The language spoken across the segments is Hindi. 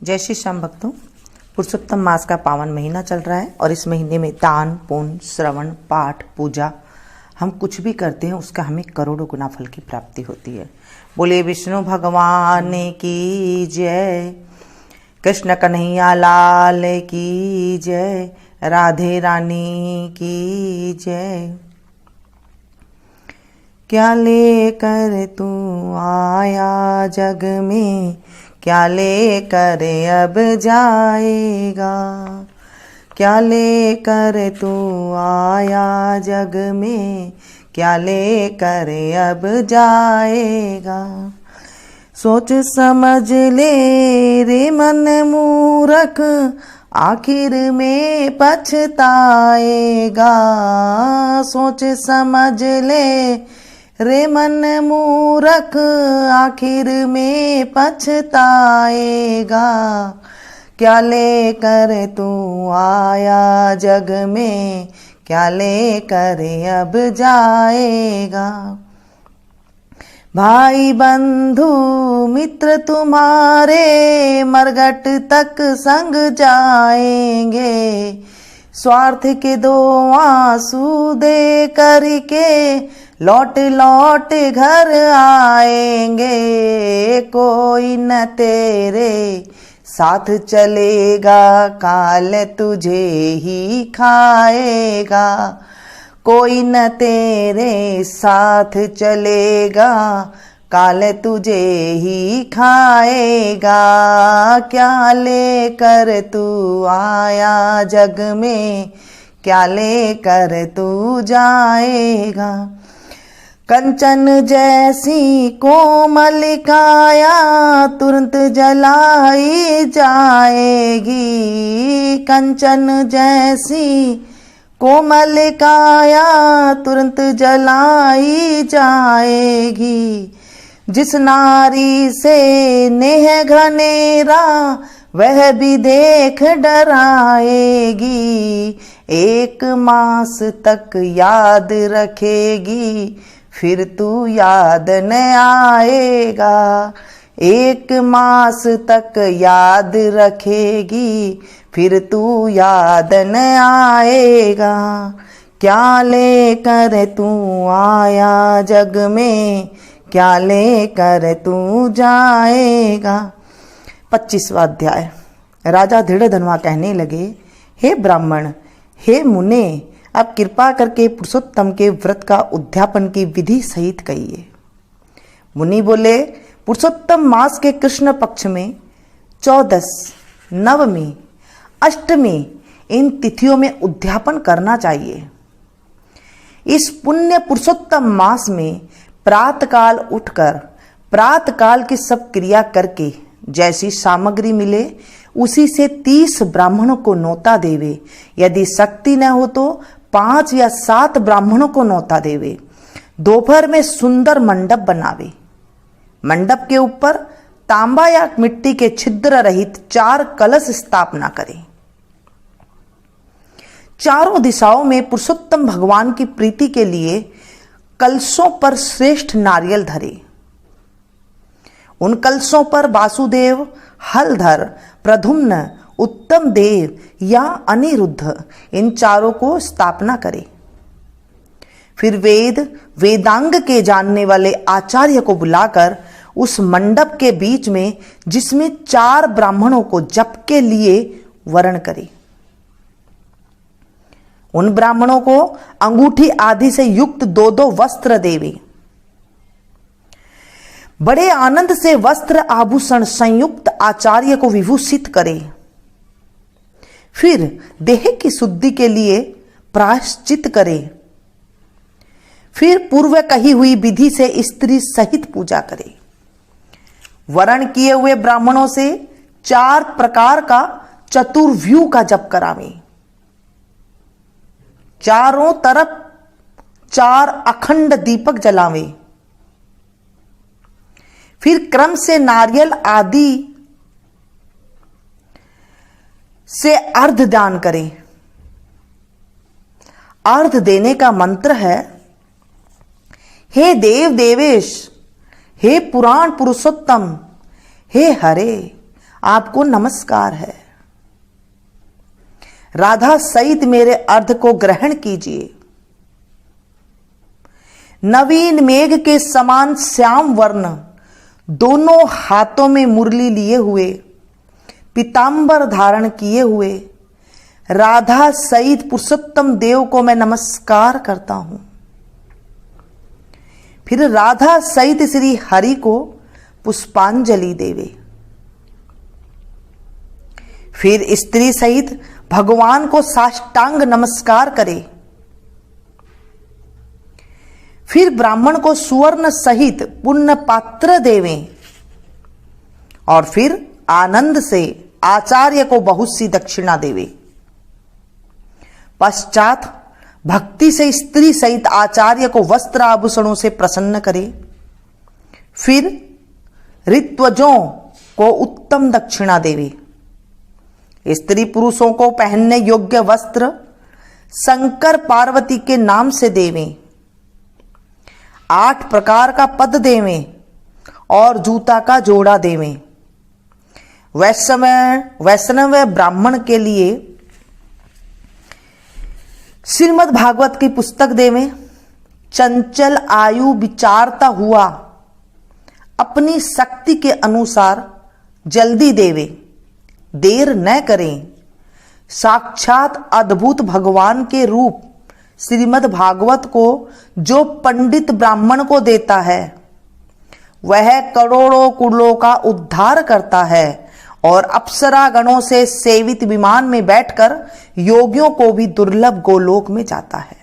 जय श्री श्याम भक्तों, पुरुषोत्तम मास का पावन महीना चल रहा है और इस महीने में दान, पुण्य, श्रवण, पाठ, पूजा हम कुछ भी करते हैं उसका हमें करोड़ों गुना फल की प्राप्ति होती है। बोले विष्णु भगवान की जय, कृष्ण कन्हैया लाल की जय, राधे रानी की जय। क्या लेकर तू आया जग में, क्या लेकर अब जाएगा, क्या लेकर तू आया जग में, क्या लेकर अब जाएगा। सोच समझ ले रे मन मूरख, आखिर में पछताएगा। सोच समझ ले रे मन मूरख, आखिर में पछताएगा। क्या लेकर तू आया जग में, क्या लेकर अब जाएगा। भाई बंधु मित्र तुम्हारे मरघट तक संग जाएंगे, स्वार्थ के दो आंसू दे करके लौट लौट घर आएंगे। कोई न तेरे साथ चलेगा, काल तुझे ही खाएगा। कोई न तेरे साथ चलेगा, काल तुझे ही खाएगा। क्या लेकर तू आया जग में, क्या लेकर तू जाएगा। कंचन जैसी कोमल काया तुरंत जलाई जाएगी। कंचन जैसी कोमल काया तुरंत जलाई जाएगी। जिस नारी से नेह घनेरा वह भी देख डराएगी। एक मास तक याद रखेगी, फिर तू याद न आएगा। एक मास तक याद रखेगी, फिर तू याद न आएगा। क्या लेकर तू आया जग में, क्या लेकर तू जाएगा। 25वां अध्याय। राजा धीरधनुआ कहने लगे, हे ब्राह्मण, हे मुने, अब कृपा करके पुरुषोत्तम के व्रत का उद्यापन की विधि सहित कहिए। मुनि बोले, पुरुषोत्तम मास के कृष्ण पक्ष में 14, नवमी, अष्टमी इन तिथियों में उद्यापन करना चाहिए। इस पुण्य पुरुषोत्तम मास में प्रातःकाल उठकर प्रातःकाल की सब क्रिया करके जैसी सामग्री मिले उसी से 30 ब्राह्मणों को नौता देवे। यदि शक्ति न हो तो 5 या 7 ब्राह्मणों को नौता देवे। दोपहर में सुंदर मंडप बनावे। मंडप के ऊपर तांबा या मिट्टी के छिद्र रहित 4 कलश स्थापना करे। चारों दिशाओं में पुरुषोत्तम भगवान की प्रीति के लिए कलशों पर श्रेष्ठ नारियल धरे। उन कलशों पर वासुदेव, हलधर, प्रद्युम्न, उत्तम देव या अनिरुद्ध इन चारों को स्थापना करे। फिर वेदांग के जानने वाले आचार्य को बुलाकर उस मंडप के बीच में, जिसमें 4 ब्राह्मणों को जप के लिए वरण करे। उन ब्राह्मणों को अंगूठी आदि से युक्त 2-2 वस्त्र देवे। बड़े आनंद से वस्त्र आभूषण संयुक्त आचार्य को विभूषित करे। फिर देह की शुद्धि के लिए प्रायश्चित करे। फिर पूर्व कही हुई विधि से स्त्री सहित पूजा करे। वरण किए हुए ब्राह्मणों से 4 प्रकार का चतुर्व्यूह का जप करावे। चारों तरफ 4 अखंड दीपक जलावे। फिर क्रम से नारियल आदि से अर्घ दान करें। अर्घ देने का मंत्र है, हे देव देवेश, हे पुराण पुरुषोत्तम, हे हरे, आपको नमस्कार है। राधा सहित मेरे अर्ध को ग्रहण कीजिए। नवीन मेघ के समान श्याम वर्ण दोनों हाथों में मुरली लिए हुए, पीतांबर धारण किए हुए राधा सहित पुरुषोत्तम देव को मैं नमस्कार करता हूं। फिर राधा सहित श्री हरि को पुष्पांजलि देवे। फिर स्त्री सहित भगवान को साष्टांग नमस्कार करे। फिर ब्राह्मण को सुवर्ण सहित पुण्य पात्र देवें और फिर आनंद से आचार्य को बहुत सी दक्षिणा देवे। पश्चात भक्ति से स्त्री सहित आचार्य को वस्त्र आभूषणों से प्रसन्न करे। फिर ऋत्वजों को उत्तम दक्षिणा देवे। स्त्री पुरुषों को पहनने योग्य वस्त्र शंकर पार्वती के नाम से देवें। 8 प्रकार का पद देवें और जूता का जोड़ा देवें। वैष्णव ब्राह्मण के लिए श्रीमद् भागवत की पुस्तक देवें। चंचल आयु विचारता हुआ अपनी शक्ति के अनुसार जल्दी देवे, देर न करें। साक्षात अद्भुत भगवान के रूप श्रीमद् भागवत को जो पंडित ब्राह्मण को देता है वह करोड़ों कुलों का उद्धार करता है और अप्सरा गणों से सेवित विमान में बैठकर योगियों को भी दुर्लभ गोलोक में जाता है।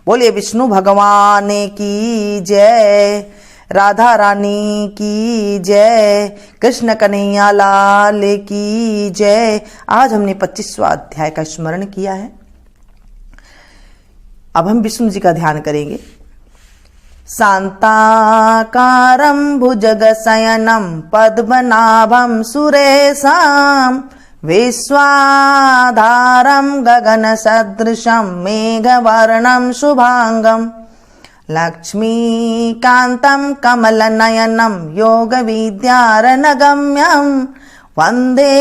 बोलिए विष्णु भगवान की जय, राधा रानी की जय, कृष्ण कन्हैया लाल की जय। आज हमने 25वां अध्याय का स्मरण किया है। अब हम विष्णु जी का ध्यान करेंगे। शांताकारं भुजगशयनं पद्मनाभं सुरेशं विश्वाधारं गगनसदृशं मेघवर्णं शुभांगं लक्ष्मीकान्तं कमलनयनं योगविद्यारनगम्यं वन्दे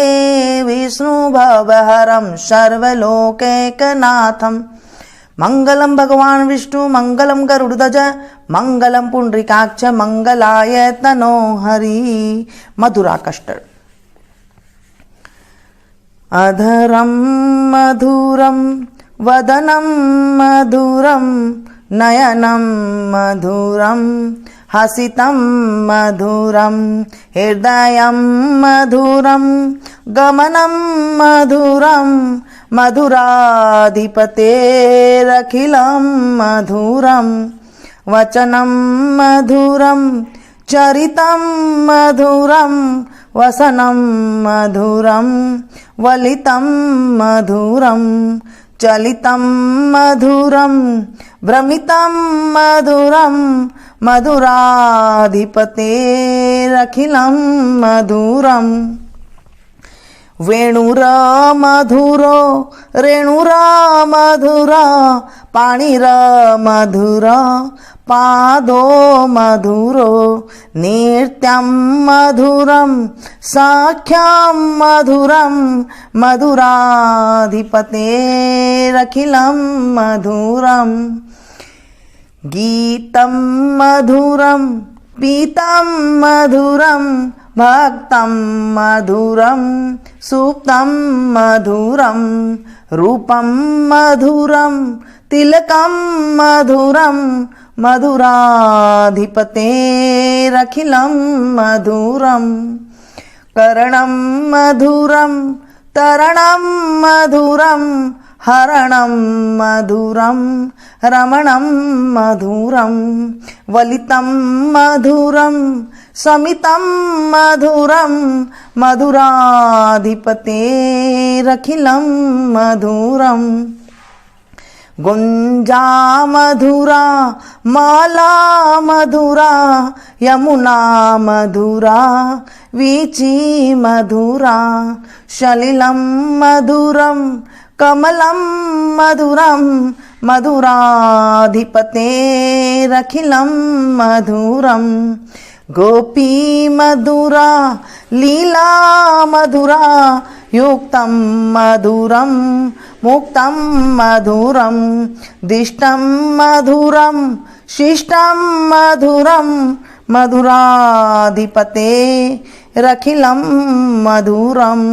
विष्णुभवहरं सर्वलोकैकनाथम्। मंगलम भगवान विष्णु मंगलम गरुड़ध्वज मंगलम पुंडरीकाक्ष मंगलाय तनो हरि। मधुरा कष्टक। अधरम मधुरम वदनम मधुरम नयनम मधुरम हसितं मधुरम हृदयं मधुरम गमनं मधुरम मधुराधिपतेरखिलं मधुरम वचनं मधुरम चरितं मधुरम वसनं मधुरम वलितं मधुरम चलितं मधुरम भ्रमितं मधुरम मधुराधिपतेरखिलं मधुरम वेणुरमधुरो रेणुरमधुरा पाणिरमधुरा पादो मधुरो नृत्यं मधुरं साख्यं मधुरं मधुराधिपतेरखिलं मधुरम् गीतं मधुरं पीतं मधुरं भक्तं मधुरं सुप्तं मधुरं रूपं मधुरं तिलकं मधुरं मधुराधिपतेरखिलं मधुरं करणं मधुरं तरणं मधुरं हरणं मधुरं रमणं मधुरं वलितं मधुरं समितं मधुरं मधुराधिपतेरखिलं मधुरं गुंजा मधुरा माला मधुरा यमुना मधुरा वीची मधुरा सलिलं मधुरं कमलं मधुरं मधुराधिपतेरखिलं मधुरं गोपी मधुरा लीला मधुरा युक्तं मधुरं मुक्तं मधुरं दिष्टं मधुरं शिष्टं मधुरं मधुराधिपते रखिलं मधुरम्।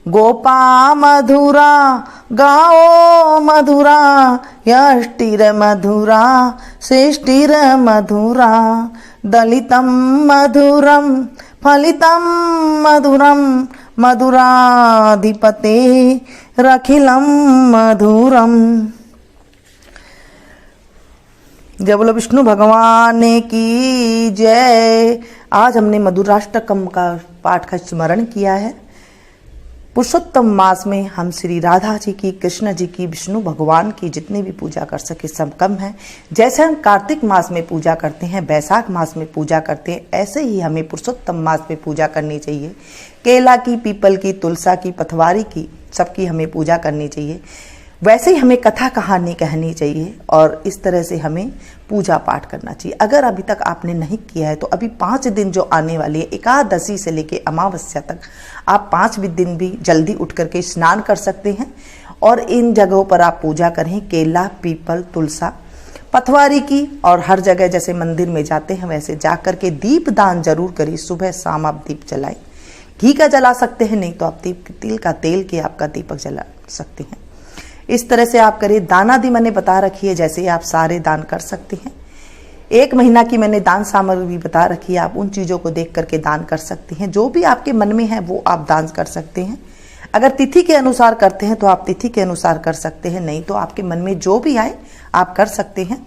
गोपा मधुरा गाओ मधुरा यष्टिर मधुरा श्रेष्ठिर मधुरा दलितं मधुरं फलितं मधुरं मधुराधिपते रखिलं मधुरम्। जय बोलो विष्णु भगवान की जय। आज हमने मधुराष्टकम का पाठ का स्मरण किया है। पुरुषोत्तम मास में हम श्री राधा जी की, कृष्ण जी की, विष्णु भगवान की जितनी भी पूजा कर सके सब कम है। जैसे हम कार्तिक मास में पूजा करते हैं, बैसाख मास में पूजा करते हैं, ऐसे ही हमें पुरुषोत्तम मास में पूजा करनी चाहिए। केला की, पीपल की, तुलसा की, पथवारी की, सबकी हमें पूजा करनी चाहिए। वैसे ही हमें कथा कहानी कहनी चाहिए और इस तरह से हमें पूजा पाठ करना चाहिए। अगर अभी तक आपने नहीं किया है तो अभी 5 दिन जो आने वाली है, एकादशी से लेके अमावस्या तक, आप 5 दिन भी जल्दी उठ करके स्नान कर सकते हैं और इन जगहों पर आप पूजा करें। केला, पीपल, तुलसा, पथवारी की, और हर जगह जैसे मंदिर में जाते हैं वैसे जा करके दीप दान जरूर करिए। सुबह शाम आप दीप जलाएं। घी का जला सकते हैं, नहीं तो आप तिल का तेल के आपका दीपक जला सकते हैं। इस तरह से आप करिए। दान आदि मैंने बता रखी है, जैसे आप सारे दान कर सकते हैं। 1 महीना की मैंने दान सामग्री बता रखी है, आप उन चीज़ों को देख करके दान कर सकते हैं। जो भी आपके मन में है वो आप दान कर सकते हैं। अगर तिथि के अनुसार करते हैं तो आप तिथि के अनुसार कर सकते हैं, नहीं तो आपके मन में जो भी आए आप कर सकते हैं।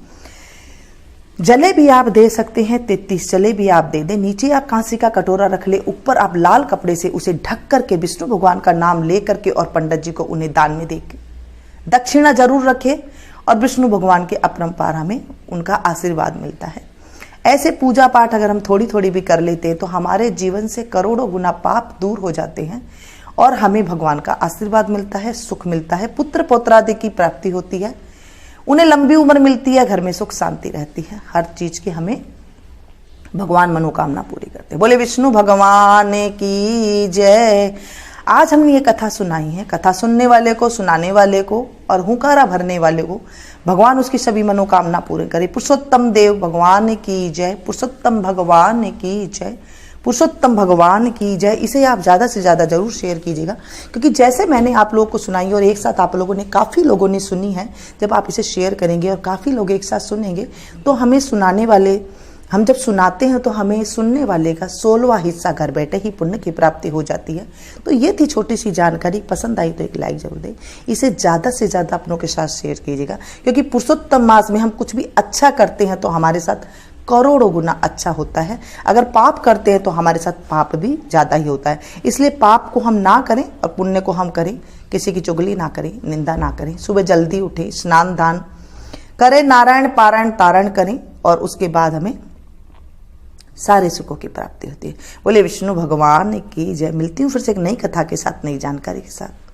जले भी आप दे सकते हैं, 33 जले भी आप दे दें। नीचे आप कांसी का कटोरा रख ले, ऊपर आप लाल कपड़े से उसे ढक करके विष्णु भगवान का नाम ले करके और पंडित जी को उन्हें दान में दे। दक्षिणा जरूर रखें और विष्णु भगवान के अपरंपार हमें उनका आशीर्वाद मिलता है। ऐसे पूजा पाठ अगर हम थोड़ी थोड़ी भी कर लेते हैं तो हमारे जीवन से करोड़ों गुना पाप दूर हो जाते हैं और हमें भगवान का आशीर्वाद मिलता है, सुख मिलता है, पुत्र पौत्रादि की प्राप्ति होती है, उन्हें लंबी उम्र मिलती है, घर में सुख शांति रहती है। हर चीज की हमें भगवान मनोकामना पूरी करते हैं। बोले विष्णु भगवान की जय। आज हमने ये कथा सुनाई है। कथा सुनने वाले को, सुनाने वाले को और हुंकारा भरने वाले को भगवान उसकी सभी मनोकामना पूरी करे। पुरुषोत्तम देव भगवान की जय। पुरुषोत्तम भगवान की जय। पुरुषोत्तम भगवान की जय। इसे आप ज़्यादा से ज़्यादा जरूर शेयर कीजिएगा, क्योंकि जैसे मैंने आप लोगों को सुनाई और एक साथ आप लोगों ने, काफ़ी लोगों ने सुनी है, जब आप इसे शेयर करेंगे और काफ़ी लोग एक साथ सुनेंगे तो हमें सुनाने वाले, हम जब सुनाते हैं तो हमें सुनने वाले का 16वां हिस्सा घर बैठे ही पुण्य की प्राप्ति हो जाती है। तो ये थी छोटी सी जानकारी। पसंद आई तो एक लाइक जरूर दें। इसे ज़्यादा से ज़्यादा अपनों के साथ शेयर कीजिएगा, क्योंकि पुरुषोत्तम मास में हम कुछ भी अच्छा करते हैं तो हमारे साथ करोड़ों गुना अच्छा होता है। अगर पाप करते हैं तो हमारे साथ पाप भी ज़्यादा ही होता है। इसलिए पाप को हम ना करें और पुण्य को हम करें। किसी की चुगली ना करें, निंदा ना करें। सुबह जल्दी उठें, स्नान दान करें, नारायण पारायण तारण करें और उसके बाद हमें सारे सुखों की प्राप्ति होती है। बोले विष्णु भगवान की जय। मिलती हूँ फिर से एक नई कथा के साथ, नई जानकारी के साथ।